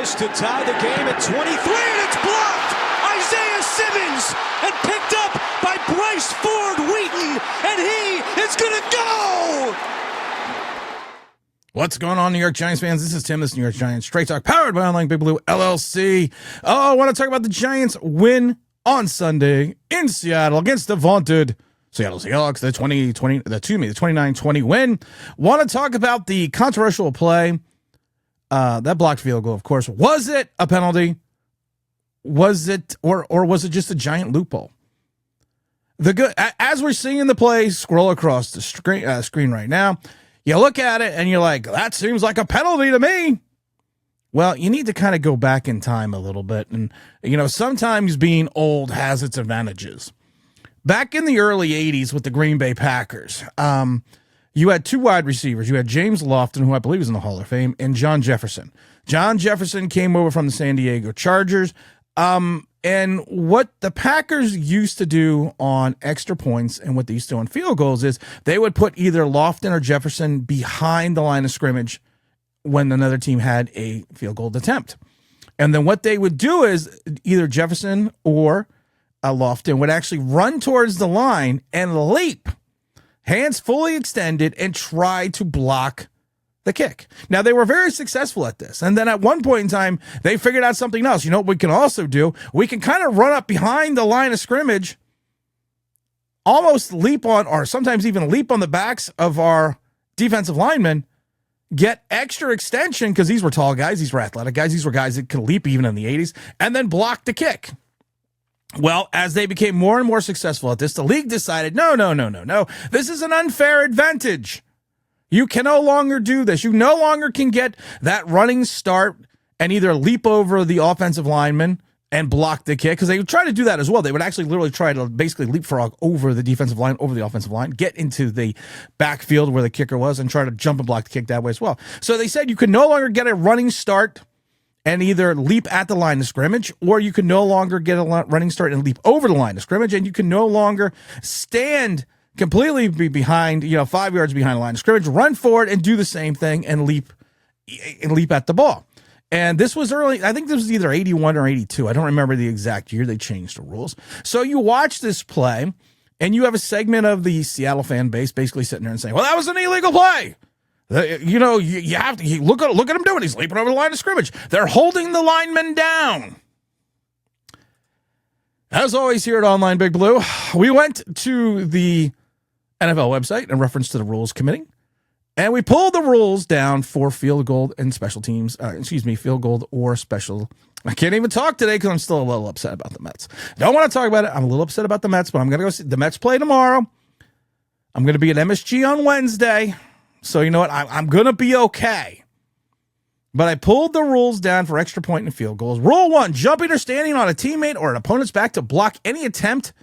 just to tie the game at 23, and it's blocked! Isaiah Simmons, and picked up by Bryce Ford-Wheaton, and he is going to go! What's going on, New York Giants fans? This is Tim, this is New York Giants Straight Talk, powered by Online Big Blue LLC. Oh, I want to talk about the Giants win on Sunday in Seattle against the vaunted Seattle Seahawks, the 29-20 win. Want to talk about the controversial play, that blocked field goal, of course. Was it a penalty? Was it, or was it just a giant loophole? As we're seeing the play scroll across the screen right now, you look at it and you're like, that seems like a penalty to me. Well, you need to kind of go back in time a little bit. And, sometimes being old has its advantages. Back in the early 80s with the Green Bay Packers, you had two wide receivers. You had James Lofton, who I believe is in the Hall of Fame, and John Jefferson. John Jefferson came over from the San Diego Chargers. And what the Packers used to do on extra points and what they used to do on field goals is they would put either Lofton or Jefferson behind the line of scrimmage when another team had a field goal attempt. And then what they would do is either Jefferson or Lofton would actually run towards the line and leap, hands fully extended, and try to block the kick. Now, they were very successful at this. And then at one point in time, they figured out something else. You know what we can also do? We can kind of run up behind the line of scrimmage, almost leap on, or sometimes even leap on the backs of our defensive linemen, get extra extension, because these were tall guys, these were athletic guys, these were guys that could leap even in the 80s, and then block the kick. Well, as they became more and more successful at this, the league decided, no. This is an unfair advantage. You can no longer do this. You no longer can get that running start and either leap over the offensive lineman and block the kick, because they would try to do that as well. They would actually literally try to basically leapfrog over the defensive line, over the offensive line, get into the backfield where the kicker was and try to jump and block the kick that way as well. So they said you could no longer get a running start and either leap at the line of scrimmage, or you can no longer get a running start and leap over the line of scrimmage, and you can no longer stand completely behind, 5 yards behind the line of scrimmage, run forward and do the same thing and leap at the ball. And this was early. I think this was either 81 or 82. I don't remember the exact year they changed the rules. So you watch this play and you have a segment of the Seattle fan base basically sitting there and saying, well, that was an illegal play. You have to look at him doing. He's leaping over the line of scrimmage. They're holding the linemen down. As always here at Online Big Blue, we went to the NFL website in reference to the rules committee, and we pulled the rules down for field goal and special teams. Field goal or special. I can't even talk today because I'm still a little upset about the Mets. Don't want to talk about it. I'm a little upset about the Mets, but I'm going to go see the Mets play tomorrow. I'm going to be at MSG on Wednesday. So you know what? I'm going to be okay. But I pulled the rules down for extra point and field goals. Rule 1, jumping or standing on a teammate or an opponent's back to block any attempt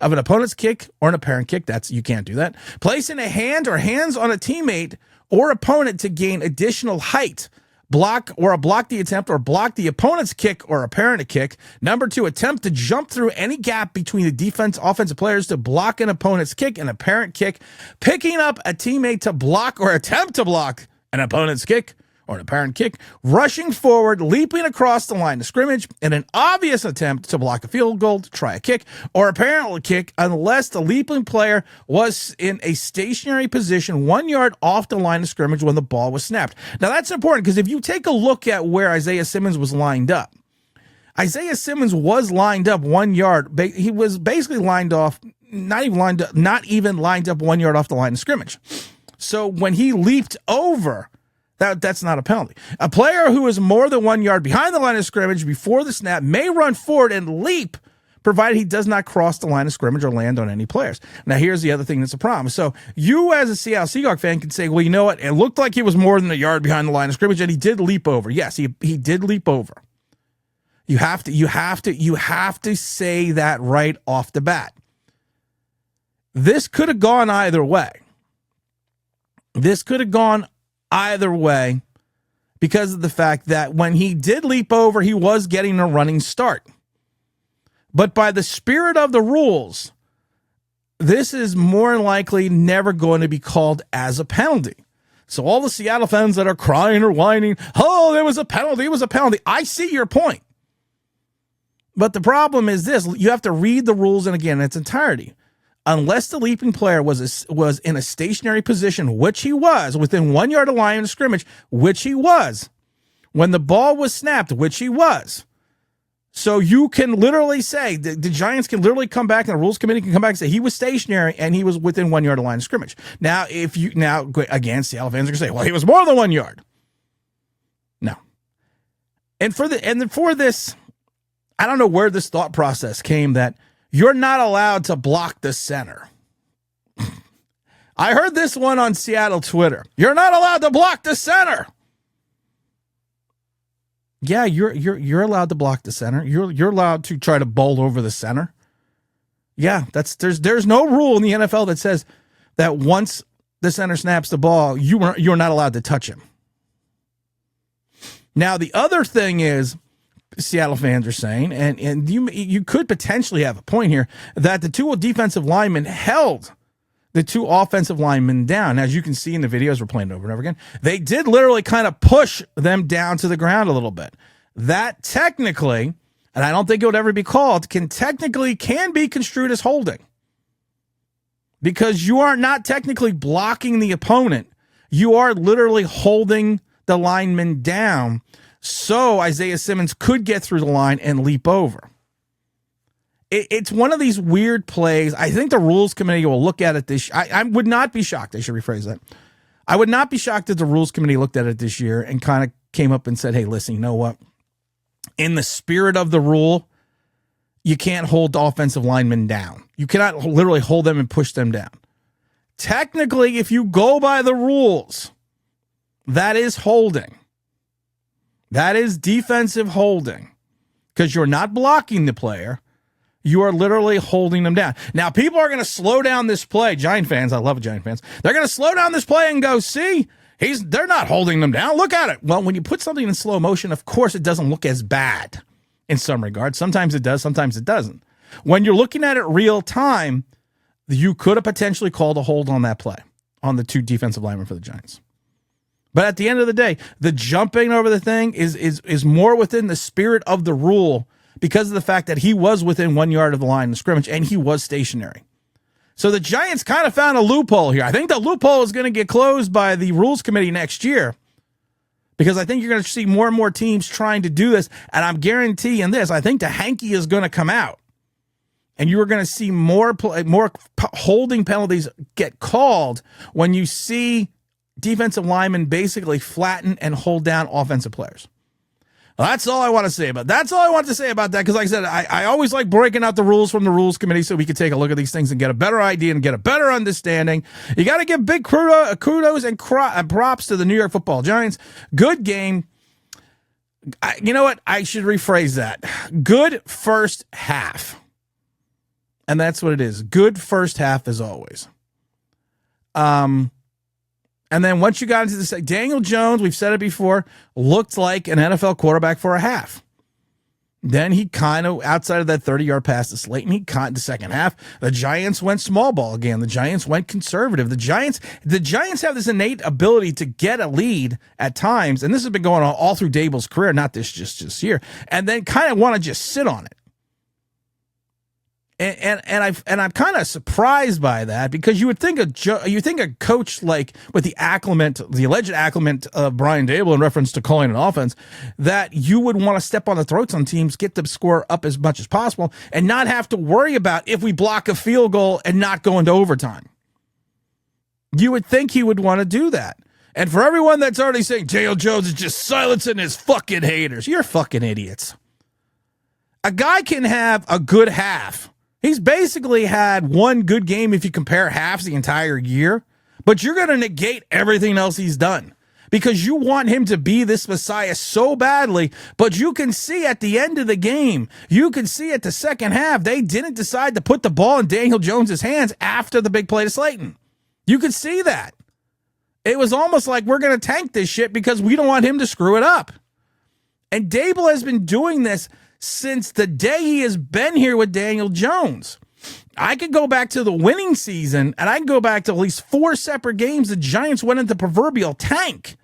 of an opponent's kick or an apparent kick. You can't do that. Placing a hand or hands on a teammate or opponent to gain additional height. Block the attempt or block the opponent's kick or apparent kick. Number 2, attempt to jump through any gap between the offensive players to block an opponent's kick and apparent kick. Picking up a teammate to block or attempt to block an opponent's kick or an apparent kick, rushing forward, leaping across the line of scrimmage in an obvious attempt to block a field goal, to try a kick, or apparently kick unless the leaping player was in a stationary position 1 yard off the line of scrimmage when the ball was snapped. Now that's important because if you take a look at where Isaiah Simmons was lined up, Isaiah Simmons was lined up 1 yard. He was basically lined off, not even lined up 1 yard off the line of scrimmage. So when he leaped over, that's not a penalty. A player who is more than 1 yard behind the line of scrimmage before the snap may run forward and leap, provided he does not cross the line of scrimmage or land on any players. Now, here's the other thing that's a problem. So you as a Seattle Seahawks fan can say, well, you know what? It looked like he was more than a yard behind the line of scrimmage, and he did leap over. Yes, he did leap over. You have to say that right off the bat. This could have gone either way. Because of the fact that when he did leap over, he was getting a running start. But by the spirit of the rules, this is more likely never going to be called as a penalty. So all the Seattle fans that are crying or whining, oh, there was a penalty, it was a penalty. I see your point. But the problem is this, you have to read the rules, and again, in its entirety. Unless the leaping player was in a stationary position, which he was, within 1 yard of line of scrimmage, which he was, when the ball was snapped, which he was. So you can literally say, the Giants can literally come back, and the rules committee can come back and say he was stationary and he was within 1 yard of line of scrimmage. Now, again, Seattle fans are going to say, well, he was more than 1 yard. No. And for this, I don't know where this thought process came that you're not allowed to block the center. I heard this one on Seattle Twitter. You're not allowed to block the center. Yeah, you're allowed to block the center. You're allowed to try to bowl over the center. Yeah, there's no rule in the NFL that says that once the center snaps the ball, you're not allowed to touch him. Now the other thing is, Seattle fans are saying, and you could potentially have a point here, that the two defensive linemen held the two offensive linemen down. As you can see in the videos, we're playing over and over again. They did literally kind of push them down to the ground a little bit. That technically, and I don't think it would ever be called, can be construed as holding. Because you are not technically blocking the opponent. You are literally holding the lineman down so Isaiah Simmons could get through the line and leap over. It's one of these weird plays. I think the rules committee will look at it this year. I would not be shocked. I should rephrase that. I would not be shocked if the rules committee looked at it this year and kind of came up and said, hey, listen, you know what? In the spirit of the rule, you can't hold the offensive linemen down. You cannot literally hold them and push them down. Technically, if you go by the rules, that is holding. That is defensive holding, because you're not blocking the player. You are literally holding them down. Now, people are going to slow down this play. Giant fans, I love Giant fans. They're going to slow down this play and go, see, they're not holding them down. Look at it. Well, when you put something in slow motion, of course, it doesn't look as bad in some regards. Sometimes it does, sometimes it doesn't. When you're looking at it real time, you could have potentially called a hold on that play, on the two defensive linemen for the Giants. But at the end of the day, the jumping over the thing is more within the spirit of the rule because of the fact that he was within 1 yard of the line of scrimmage and he was stationary. So the Giants kind of found a loophole here. I think the loophole is going to get closed by the rules committee next year, because I think you're going to see more and more teams trying to do this. And I'm guaranteeing this, I think the hanky is going to come out. And you are going to see more holding penalties get called when you see defensive linemen basically flatten and hold down offensive players. Well, that's all I want to say about that. That's all I want to say about that, because like I said, I always like breaking out the rules from the rules committee so we can take a look at these things and get a better idea and get a better understanding. You got to give big kudos and props to the New York Football Giants. Good game. You know what? I should rephrase that. Good first half. And that's what it is. Good first half as always. And then once you got into this, Daniel Jones, we've said it before, looked like an NFL quarterback for a half. Then he kind of, outside of that 30-yard pass to Slayton, he caught the second half. The Giants went small ball again. The Giants went conservative. The Giants have this innate ability to get a lead at times, and this has been going on all through Dable's career, not this here, and then kind of want to just sit on it. And I'm kind of surprised by that, because you would think a coach like with the alleged acclimate of Brian Dable in reference to calling an offense, that you would want to step on the throats on teams, get the score up as much as possible, and not have to worry about if we block a field goal and not go into overtime. You would think he would want to do that. And for everyone that's already saying Daniel Jones is just silencing his fucking haters, you're fucking idiots. A guy can have a good half. He's basically had one good game if you compare halves the entire year, but you're going to negate everything else he's done because you want him to be this Messiah so badly. But you can see at the end of the game, you can see at the second half, they didn't decide to put the ball in Daniel Jones's hands after the big play to Slayton. You could see that. It was almost like, we're going to tank this shit because we don't want him to screw it up. And Dable has been doing this since the day he has been here with Daniel Jones. I could go back to the winning season, and I can go back to at least 4 separate games the Giants went into proverbial tank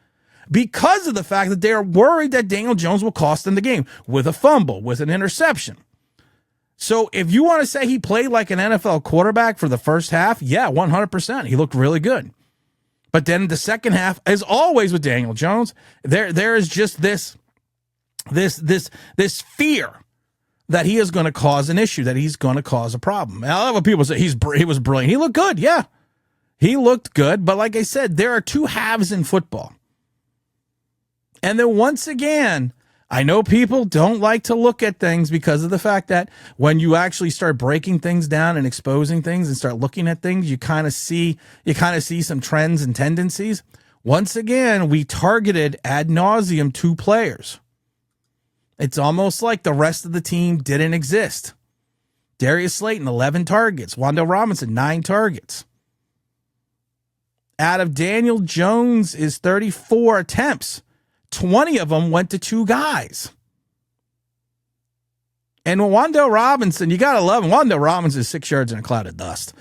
because of the fact that they are worried that Daniel Jones will cost them the game with a fumble, with an interception. So if you want to say he played like an NFL quarterback for the first half, yeah, 100%. He looked really good. But then the second half, as always with Daniel Jones, there is just this fear that he is going to cause an issue, that he's going to cause a problem. Now, I love when people say he was brilliant. He looked good, yeah. He looked good, but like I said, there are 2 halves in football. And then once again, I know people don't like to look at things because of the fact that when you actually start breaking things down and exposing things and start looking at things, you kind of see some trends and tendencies. Once again, we targeted ad nauseum 2 players. It's almost like the rest of the team didn't exist. Darius Slayton, 11 targets. Wan'Dale Robinson, 9 targets. Out of Daniel Jones' 34 attempts, 20 of them went to 2 guys. And Wan'Dale Robinson, you got to love him. Wan'Dale Robinson is 6 yards in a cloud of dust.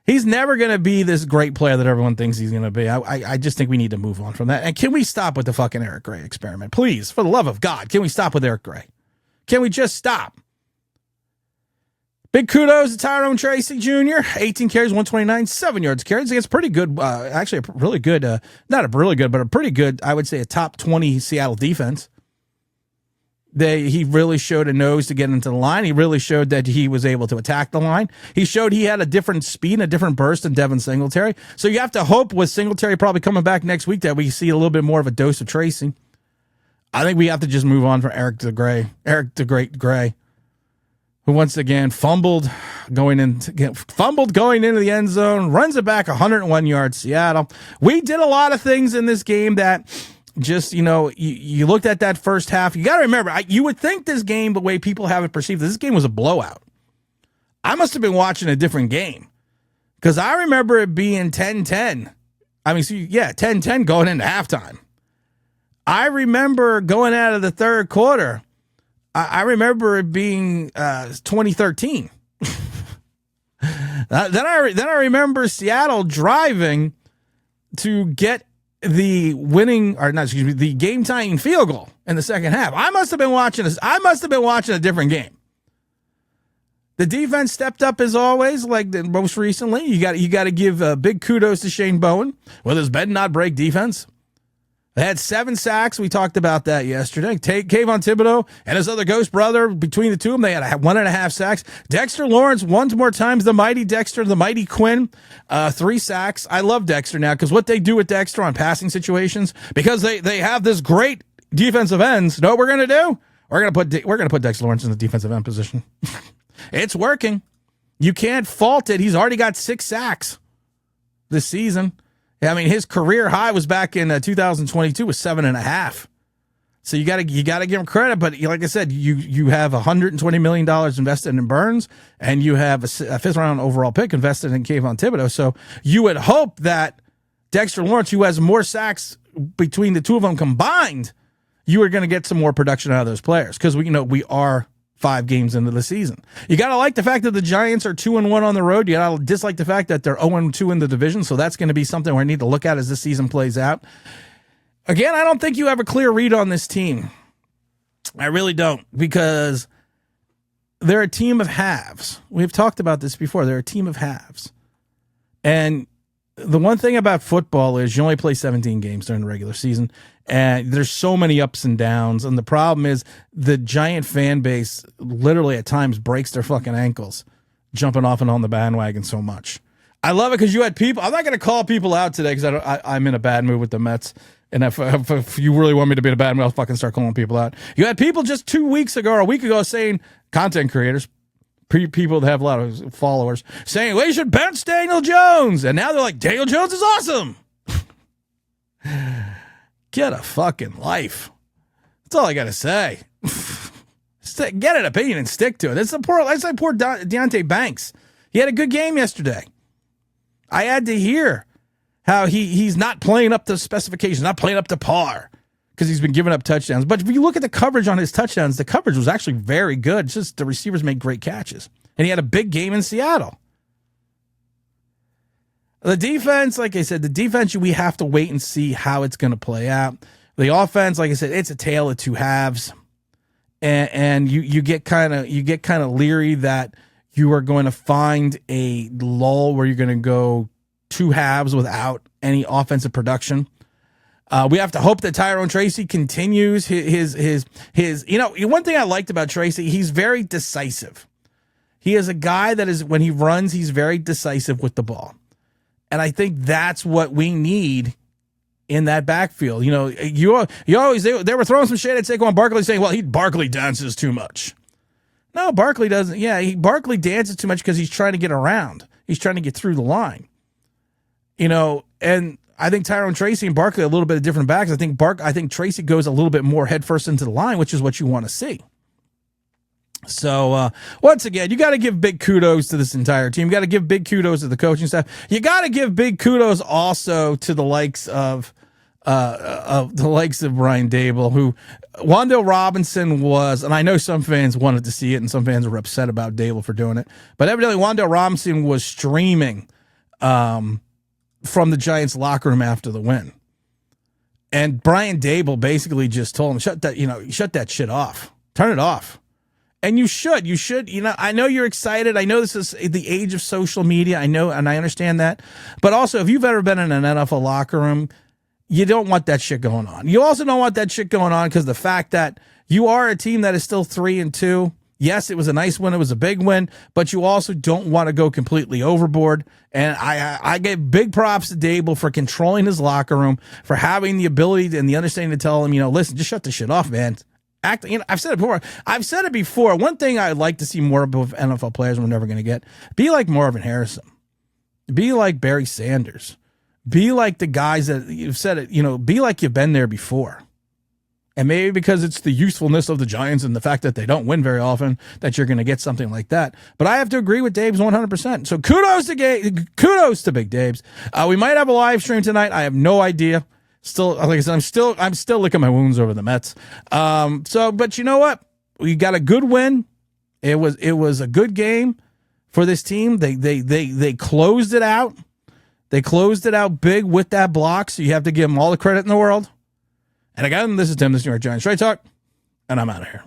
He's never going to be this great player that everyone thinks he's going to be. I just think we need to move on from that. And can we stop with the fucking Eric Gray experiment? Please, for the love of God, can we stop with Eric Gray? Can we just stop? Big kudos to Tyrone Tracy Jr. 18 carries, 129, 7 yards carries. It's pretty good, actually a really good, not a really good, but a pretty good, I would say a top 20 Seattle defense. He really showed a nose to get into the line. He really showed that he was able to attack the line. He showed he had a different speed and a different burst than Devin Singletary. So you have to hope with Singletary probably coming back next week that we see a little bit more of a dose of Tracy. I think we have to just move on from Eric the Great Gray, who once again fumbled going into the end zone, runs it back 101 yards, Seattle. We did a lot of things in this game that just, you looked at that first half. You got to remember, you would think this game, the way people have it perceived, this game was a blowout. I must have been watching a different game because I remember it being 10-10. 10-10 going into halftime. I remember going out of the third quarter, I remember it being 2013. Then I remember Seattle driving to get the game-tying field goal in the second half. I must have been watching a different game. The defense stepped up as always, like most recently. You got to give big kudos to Shane Bowen with his bend not break defense. They had 7 sacks. We talked about that yesterday. Kayvon Thibodeau and his other ghost brother, between the 2 of them, they had 1.5 sacks. Dexter Lawrence, once more times, the mighty Dexter, the mighty Quinn, 3 sacks. I love Dexter now because what they do with Dexter on passing situations, because they have this great defensive ends. Know what we're gonna do? We're gonna put Dexter Lawrence in the defensive end position. It's working. You can't fault it. He's already got 6 sacks this season. I mean, his career high was back in 2022 with 7.5. So you got to give him credit. But like I said, you have $120 million invested in Burns, and you have a 5th round overall pick invested in Kayvon Thibodeau. So you would hope that Dexter Lawrence, who has more sacks between the 2 of them combined, you are going to get some more production out of those players because we are 5 games into the season. You got to like the fact that the Giants are 2-1 on the road. You got to dislike the fact that they're 0-2 in the division. So that's going to be something we need to look at as this season plays out. Again, I don't think you have a clear read on this team. I really don't, because they're a team of halves. We've talked about this before. They're a team of halves. And the one thing about football is you only play 17 games during the regular season, and there's so many ups and downs. And the problem is the Giant fan base literally at times breaks their fucking ankles jumping off and on the bandwagon so much. I love it because you had people. I'm not going to call people out today because I'm in a bad mood with the Mets. And if you really want me to be in a bad mood, I'll fucking start calling people out. You had people just 2 weeks ago or a week ago saying, content creators, people that have a lot of followers, saying we should bench Daniel Jones. And now they're like, Daniel Jones is awesome. Get a fucking life. That's all I got to say. Get an opinion and stick to it. That's like poor Deontay Banks. He had a good game yesterday. I had to hear how he's not playing up to specifications, not playing up to par because he's been giving up touchdowns. But if you look at the coverage on his touchdowns, the coverage was actually very good. It's just the receivers make great catches. And he had a big game in Seattle. The defense, like I said, we have to wait and see how it's going to play out. The offense, like I said, it's a tale of two halves. And you get kind of leery that you are going to find a lull where you're going to go two halves without any offensive production. We have to hope that Tyrone Tracy continues his. One thing I liked about Tracy, he's very decisive. He is a guy that is, when he runs, he's very decisive with the ball. And I think that's what we need in that backfield. You always, they were throwing some shade at Saquon Barkley saying, well, Barkley dances too much. No, Barkley doesn't. Yeah, Barkley dances too much because he's trying to get around. He's trying to get through the line. And I think Tyrone Tracy and Barkley are a little bit of different backs. I think Tracy goes a little bit more headfirst into the line, which is what you want to see. So once again, you got to give big kudos to this entire team. You got to give big kudos to the coaching staff. You got to give big kudos also to the likes of Brian Dable, who Wan'Dale Robinson was, and I know some fans wanted to see it and some fans were upset about Dable for doing it, but evidently Wan'Dale Robinson was streaming from the Giants locker room after the win. And Brian Dable basically just told him, shut that shit off. Turn it off. And you should, I know you're excited. I know this is the age of social media. I know, and I understand that. But also, if you've ever been in an NFL locker room, you don't want that shit going on. You also don't want that shit going on because the fact that you are a team that is still 3-2. Yes, it was a nice win. It was a big win, but you also don't want to go completely overboard. And I give big props to Dable for controlling his locker room, for having the ability and the understanding to tell him, listen, just shut the shit off, man. I've said it before. One thing I'd like to see more of NFL players we're never going to get, be like Marvin Harrison. Be like Barry Sanders. Be like the guys that you've said it, be like you've been there before. And maybe because it's the usefulness of the Giants and the fact that they don't win very often that you're going to get something like that. But I have to agree with Dave's 100%. So kudos to Big Dave's. We might have a live stream tonight. I have no idea. Still, like I said, I'm still licking my wounds over the Mets. But you know what? We got a good win. It was a good game for this team. They closed it out. They closed it out big with that block. So you have to give them all the credit in the world. And again, this is Tim, this is New York Giants Straight Talk, and I'm out of here.